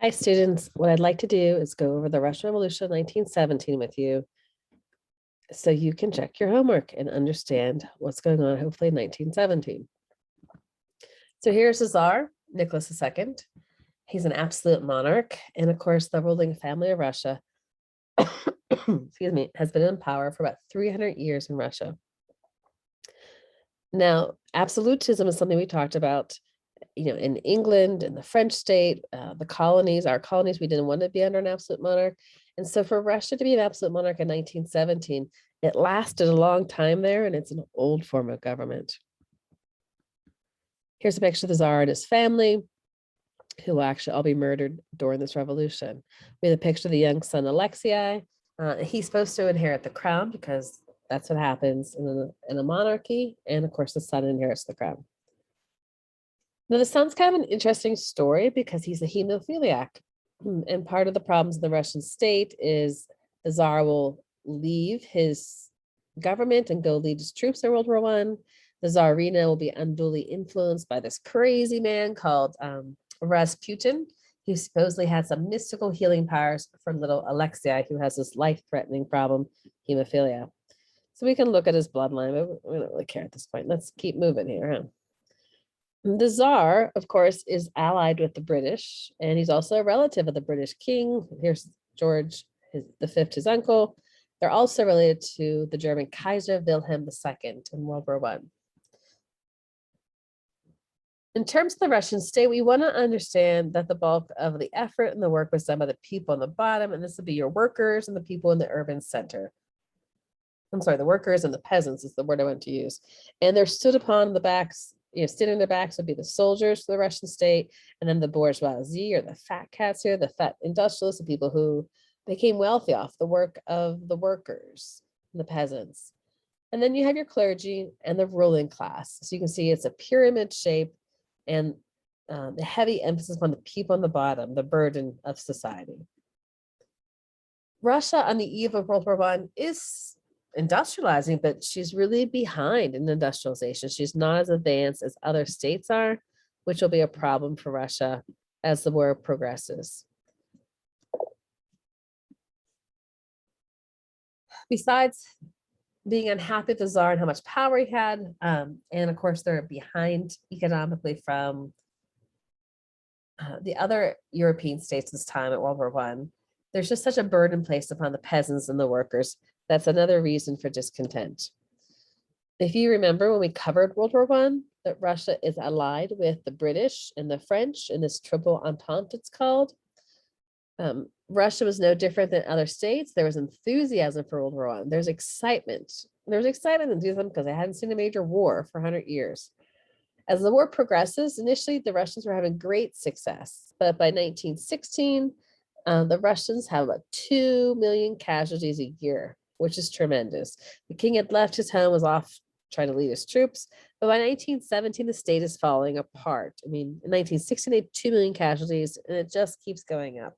Hi, students. What I'd like to do is go over the Russian Revolution of 1917 with you so you can check your homework and understand what's going on, hopefully in 1917. So here's the Tsar, Nicholas II. He's an absolute monarch. And of course, the ruling family of Russia, excuse me, has been in power for about 300 years in Russia. Now, absolutism is something we talked about in England and the French state, the colonies, our colonies, we didn't want to be under an absolute monarch. And so for Russia to be an absolute monarch in 1917, it lasted a long time there, and it's an old form of government. Here's a picture of the Tsar and his family, who will actually all be murdered during this revolution. We have a picture of the young son, Alexei. He's supposed to inherit the crown because that's what happens in a monarchy. And of course, the son inherits the crown. Now, the son's kind of an interesting story because he's a hemophiliac. And part of the problems in the Russian state is the Tsar will leave his government and go lead his troops in World War I. The Tsarina will be unduly influenced by this crazy man called Rasputin, who supposedly has some mystical healing powers for little Alexei, who has this life-threatening problem, hemophilia. So we can look at his bloodline, but we don't really care at this point. Let's keep moving here. Huh? The Tsar, of course, is allied with the British, and he's also a relative of the British king. Here's George V, his uncle. They're also related to the German Kaiser Wilhelm II in World War I. In terms of the Russian state, we want to understand that the bulk of the effort and the work was done by the people on the bottom, and this would be your workers and the people in the urban center. I'm sorry, the workers and the peasants is the word I want to use. And they're stood upon the backs, sitting on their backs would be the soldiers for the Russian state, and then the bourgeoisie, or the fat cats here, the fat industrialists, the people who became wealthy off the work of the workers, the peasants. And then you have your clergy and the ruling class. So you can see it's a pyramid shape, and the heavy emphasis on the people on the bottom, the burden of society. Russia on the eve of World War I is industrializing, but she's really behind in industrialization. She's not as advanced as other states are, which will be a problem for Russia as the war progresses. Besides being unhappy with the Tsar and how much power he had, and of course they're behind economically from the other European states this time at World War I, there's just such a burden placed upon the peasants and the workers. That's another reason for discontent. If you remember when we covered World War I, that Russia is allied with the British and the French in this triple entente, it's called. Russia was no different than other states. There was enthusiasm for World War I. There's excitement. There was excitement and enthusiasm because they hadn't seen a major war for 100 years. As the war progresses, initially the Russians were having great success, but by 1916, the Russians have about 2 million casualties a year, which is tremendous. The king had left his home, was off trying to lead his troops, but by 1917, the state is falling apart. I mean, in 1916, they had 2 million casualties, and it just keeps going up.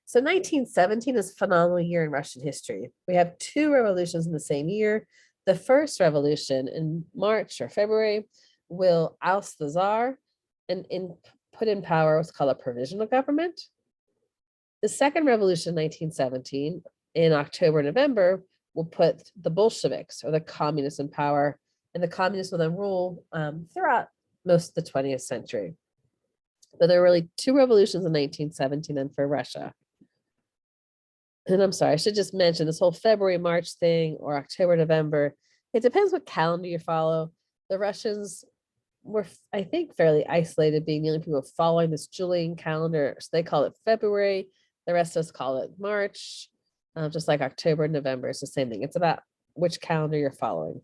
So 1917 is a phenomenal year in Russian history. We have 2 revolutions in the same year. The first revolution in March or February will oust the Tsar and put in power what's called a provisional government. The second revolution in 1917 in October, November, will put the Bolsheviks or the communists in power, and the communists will then rule throughout most of the 20th century. But there were really 2 revolutions in 1917 and for Russia. And I'm sorry, I should just mention this whole February, March thing or October, November. It depends what calendar you follow. The Russians were, I think, fairly isolated, being the only people following this Julian calendar. So they call it February. The rest of us call it March, just like October and November. It's the same thing. It's about which calendar you're following.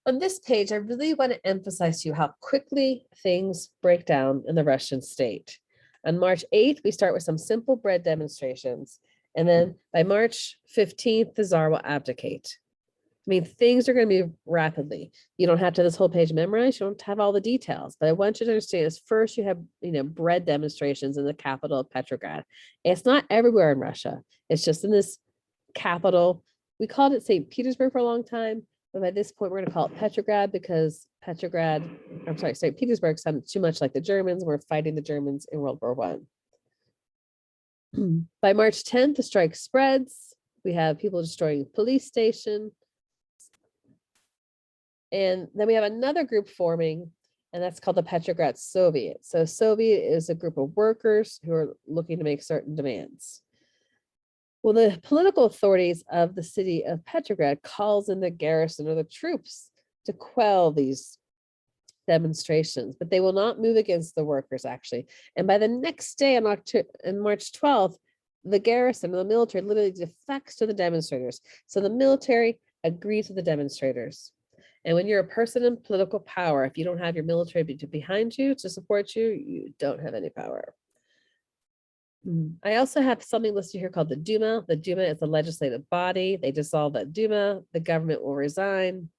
On this page, I really want to emphasize to you how quickly things break down in the Russian state. On March 8th, we start with some simple bread demonstrations. And then by March 15th, the Tsar will abdicate. I mean, things are going to move rapidly. You don't have to have this whole page memorized. You don't have all the details. But I want you to understand is first you have, bread demonstrations in the capital of Petrograd. It's not everywhere in Russia. It's just in this capital. We called it St. Petersburg for a long time. But by this point, we're going to call it Petrograd because St. Petersburg sounded too much like the Germans. We're fighting the Germans in World War I. By March 10th, the strike spreads. We have people destroying police station. And then we have another group forming, and that's called the Petrograd Soviet. So Soviet is a group of workers who are looking to make certain demands. Well, the political authorities of the city of Petrograd calls in the garrison or the troops to quell these demonstrations, but they will not move against the workers, actually. And by the next day on March 12th, the garrison, the military, literally defects to the demonstrators. So the military agrees with the demonstrators. And when you're a person in political power, if you don't have your military behind you to support you, you don't have any power. I also have something listed here called the Duma. The Duma is a legislative body. They dissolve that Duma. The government will resign.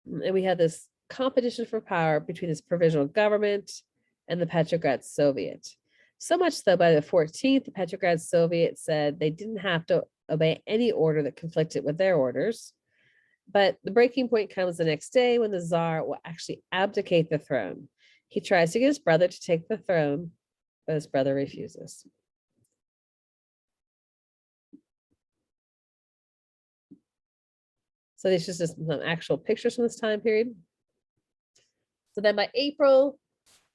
And we have this competition for power between this provisional government and the Petrograd Soviet. So much though, by the 14th, the Petrograd Soviet said they didn't have to obey any order that conflicted with their orders. But the breaking point comes the next day when the Tsar will actually abdicate the throne. He tries to get his brother to take the throne, but his brother refuses. So these are just some actual pictures from this time period. So then by April,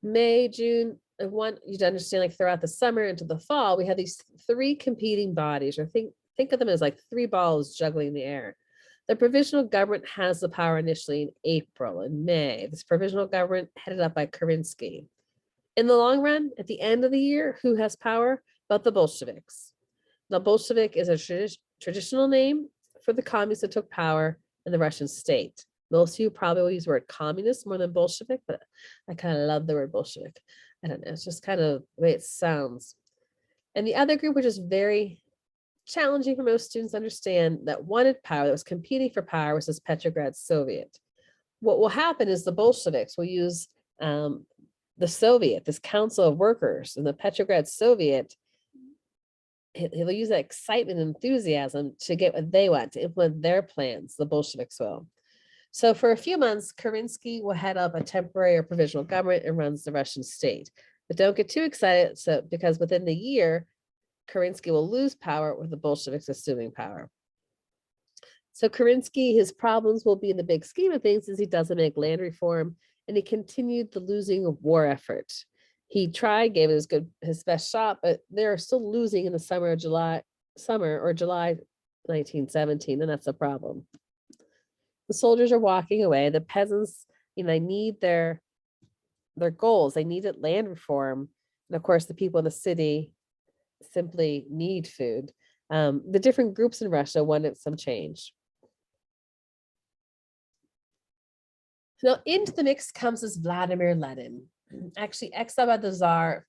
May, June, and you'd understand like throughout the summer into the fall, we have these three competing bodies, or think of them as like three balls juggling in the air. The provisional government has the power initially in April and May. This provisional government headed up by Kerensky. In the long run, at the end of the year, who has power? But the Bolsheviks. Now, Bolshevik is a traditional name for the communists that took power in the Russian state. Most of you probably will use the word communist more than Bolshevik, but I kind of love the word Bolshevik. I don't know, it's just kind of the way it sounds. And the other group, which is very challenging for most students to understand, that wanted power, that was competing for power, was this Petrograd Soviet. What will happen is the Bolsheviks will use the Soviet, this council of workers, and the Petrograd Soviet, he'll use that excitement and enthusiasm to get what they want, to implement their plans, the Bolsheviks will. So for a few months, Kerensky will head up a temporary or provisional government and runs the Russian state. But don't get too excited, because within the year, Kerensky will lose power with the Bolsheviks assuming power. So Kerensky, his problems will be in the big scheme of things is he doesn't make land reform, and he continued the losing of war effort. He tried, gave it his best shot, but they're still losing in the summer or July 1917, and that's a problem. The soldiers are walking away. The peasants, they need their goals. They needed land reform, and of course, the people in the city simply need food. The different groups in Russia wanted some change. Now into the mix comes this Vladimir Lenin, actually exiled by the Tsar,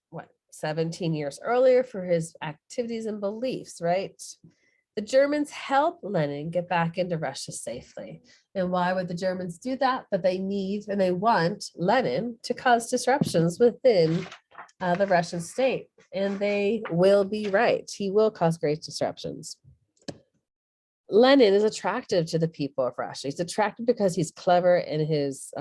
17 years earlier for his activities and beliefs, right? The Germans helped Lenin get back into Russia safely. And why would the Germans do that? But they need and they want Lenin to cause disruptions within the Russian state. And they will be right. He will cause great disruptions. Lenin is attractive to the people of Russia. He's attractive because he's clever in his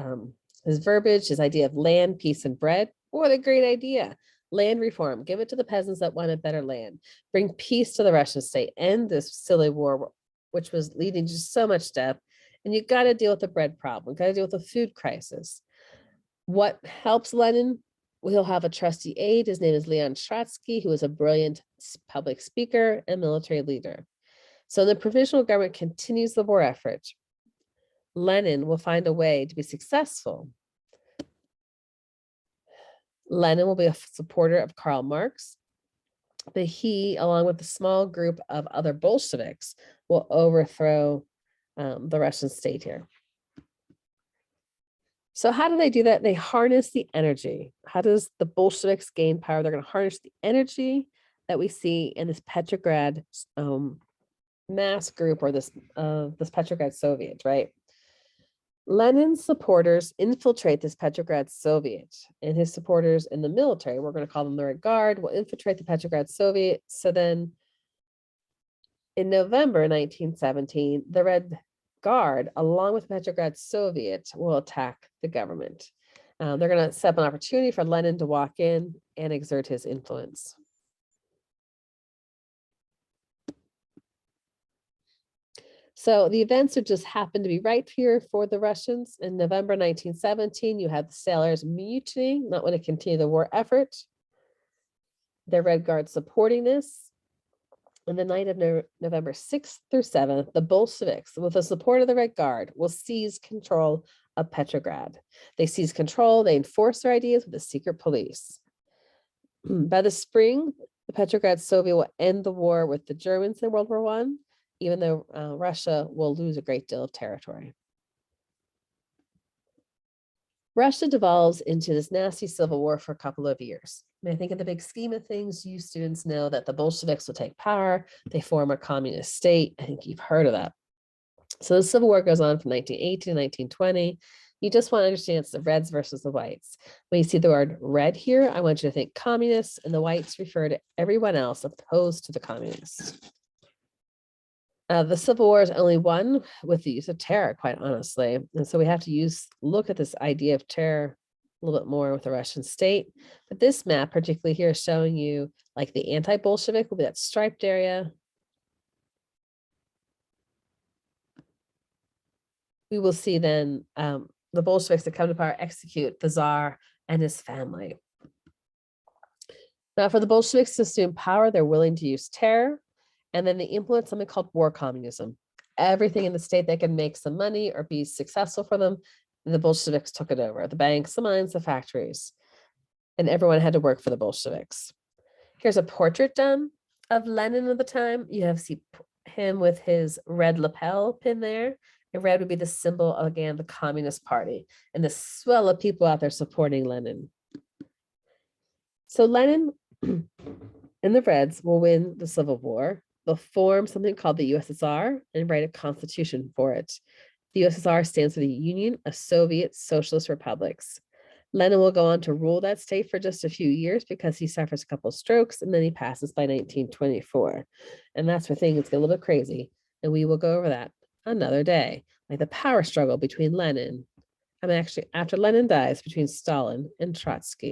verbiage, his idea of land, peace, and bread. What a great idea. Land reform, give it to the peasants that wanted better land, bring peace to the Russian state, end this silly war, which was leading to so much death. And you got to deal with the bread problem, got to deal with the food crisis. What helps Lenin? Well, he'll have a trusty aide. His name is Leon Trotsky, who is a brilliant public speaker and military leader. So the provisional government continues the war effort. Lenin will find a way to be successful. Lenin will be a supporter of Karl Marx, but he, along with a small group of other Bolsheviks, will overthrow the Russian state here. So how do they do that? They harness the energy. How does the Bolsheviks gain power? They're going to harness the energy that we see in this Petrograd mass group, or this Petrograd Soviet, right? Lenin's supporters infiltrate this Petrograd Soviet, and his supporters in the military, we're going to call them the Red Guard, will infiltrate the Petrograd Soviet. So then in November 1917, the Red Guard, along with Petrograd Soviet, will attack the government. They're going to set up an opportunity for Lenin to walk in and exert his influence. So the events would just happen to be right here for the Russians. In November 1917, you have the sailors mutinying, not want to continue the war effort. The Red Guard supporting this. On the night of November 6th through 7th, the Bolsheviks, with the support of the Red Guard, will seize control of Petrograd. They seize control, they enforce their ideas with the secret police. By the spring, the Petrograd Soviet will end the war with the Germans in World War I, even though Russia will lose a great deal of territory. Russia devolves into this nasty civil war for a couple of years. I think in the big scheme of things, you students know that the Bolsheviks will take power. They form a communist state. I think you've heard of that. So the civil war goes on from 1918 to 1920. You just want to understand it's the reds versus the whites. When you see the word red here, I want you to think communists, and the whites refer to everyone else opposed to the communists. The Civil War is only won with the use of terror, quite honestly. And so we have to look at this idea of terror a little bit more with the Russian state. But this map, particularly here, is showing you like the anti-Bolshevik will be that striped area. We will see then the Bolsheviks that come to power execute the Tsar and his family. Now, for the Bolsheviks to assume power, they're willing to use terror. And then they implement something called war communism. Everything in the state that can make some money or be successful for them, the Bolsheviks took it over. The banks, the mines, the factories. And everyone had to work for the Bolsheviks. Here's a portrait done of Lenin at the time. You have him with his red lapel pin there. And red would be the symbol of, again, the Communist Party. And the swell of people out there supporting Lenin. So Lenin and the Reds will win the Civil War. They'll form something called the USSR and write a constitution for it. The USSR stands for the Union of Soviet Socialist Republics. Lenin will go on to rule that state for just a few years because he suffers a couple of strokes and then he passes by 1924. And that's where things get a little bit crazy. And we will go over that another day, like the power struggle between after Lenin dies, between Stalin and Trotsky.